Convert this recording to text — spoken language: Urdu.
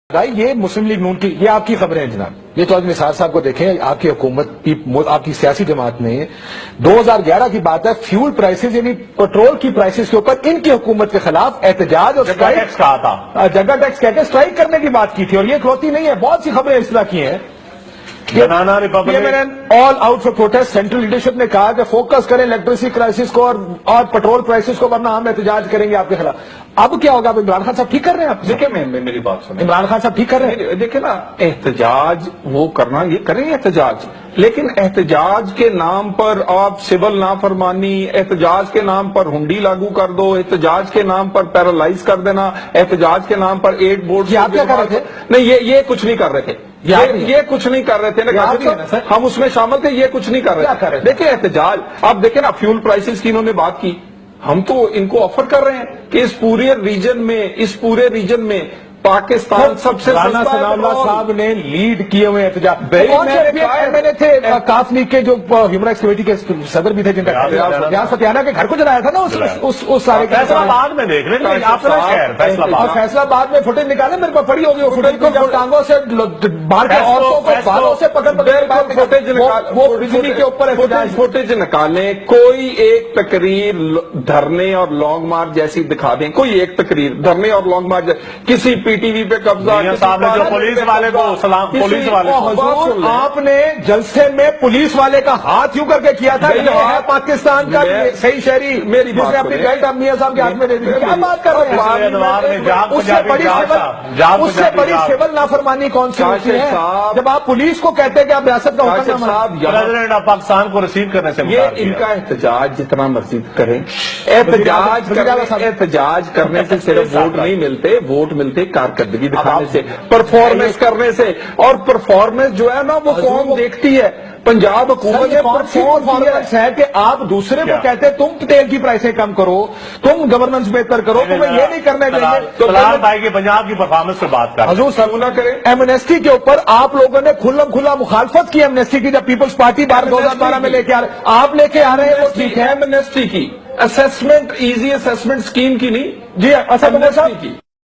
یہ مسلم لیگ نون کی یہ آپ کی خبریں ہیں جناب. یہ تو آج نثار صاحب کو دیکھیں, آپ کی حکومت آپ کی سیاسی جماعت نے 2011 کی بات ہے, فیول پرائسز یعنی پیٹرول کی پرائسز کے اوپر ان کی حکومت کے خلاف احتجاج اور جگہ ٹیکس کہا تھا, جگہ ٹیکس کہہ کے اسٹرائک کرنے کی بات کی تھی. اور یہ کھلوتی نہیں ہے, بہت سی خبریں اس طرح کی ہیں. Banana republic all out for protest. Central leadership نے کہا کہ فوکس کریں الیکٹریسٹی کرائسس کو اور پیٹرول پرائسز کو, ورنہ ہم احتجاج کریں گے آپ کے خلاف. اب کیا ہوگا؟ اب عمران خان صاحب ٹھیک کر رہے ہیں آپ؟ دیکھیں میری بات سنیں, عمران خان صاحب ٹھیک کر رہے ہیں. دیکھیں نا, احتجاج وہ کرنا, یہ کریں احتجاج, لیکن احتجاج کے نام پر آپ سول نافرمانی, احتجاج کے نام پر ہنڈی لاگو کر دو, احتجاج کے نام پر پیرالائز کر دینا, احتجاج کے نام پر 8 بورڈ. آپ کیا کر رہے تھے؟ نہیں, یہ کچھ نہیں کر رہے تھے, یہ کچھ نہیں کر رہے تھے. ہم اس میں شامل تھے, یہ کچھ نہیں کر رہے تھے. دیکھیں احتجاج, آپ دیکھیں نا فیول پرائسز کی انہوں نے بات کی, ہم تو ان کو آفر کر رہے ہیں کہ اس پورے ریجن میں پاکستان سب سے رانا ثناء اللہ صاحب نے لیڈ کیے ہوئے احتجاج. میں نے تھے کاف لیگ کے جو ہیومن رائٹس کمیٹی کے صدر بھی تھے, جن کا یہاں ستیانہ کے گھر کو جلایا تھا نا اس سارے. فیصلہ آباد میں دیکھ رہے ہیں, اپنا شہر فیصلہ آباد میں فوٹیج نکالے, میرے پاس پڑی ہوگی وہ فوٹیج کو, جب ٹانگوں سے باہر کے عورتوں کو بالوں سے پکڑ وہ بجلی کے اوپر فوٹیج نکالیں. کوئی ایک تقریر دھرنے اور لانگ مارچ جیسی دکھا دیں, کوئی ایک تقریر دھرنے اور لانگ مارچ, کسی پی ٹی وی پہ قبضہ, جو پولیس والے کو پولیس والے آپ نے جلسے میں پولیس والے کا ہاتھ یوں کر کے کیا تھا, یہ ہے پاکستان کا صحیح شہری, میری جس نے اپنی بیلٹ اب میاں صاحب کے ہاتھ میں دے دی. کیا بات کر رہے ہیں؟ اس سے بڑی سول نافرمانی کون سی ہوتی ہے جب آپ پولیس کو کہتے ہیں کہ آپ ریاست کا حکم پریزیڈنٹ آف پاکستان کو ریسیو کرنے سے. یہ ان کا احتجاج جتنا مرضی کریں, احتجاج کرنے سے صرف ووٹ نہیں ملتے, ووٹ ملتے کارکردگی دکھانے سے, پرفارمنس کرنے سے. اور پرفارمنس جو ہے نا وہ قوم دیکھتی ہے. پنجاب حکومت نے پرفارمنس ہے کہ آپ دوسرے کو کہتے تم تیل کی پرائسیں کم کرو, تم گورننس بہتر کرو, تمہیں یہ نہیں کرنے دیں گے. تو بلال بھائی کی پنجاب کی پرفارمنس سے بات کر حضور سب نہ کریں. ایمنیسٹی کے اوپر آپ لوگوں نے کھلا مخالفت کی ایمنیسٹی کی, جب پیپلز پارٹی 2012 میں لے کے آ رہے, آپ لے کے آ رہے ہیں وہ ٹھیک ہے. ایمنیسٹی کی اسیسمنٹ, ایزی اسیسمنٹ اسکیم کی نہیں جی, ایمنیسٹی کی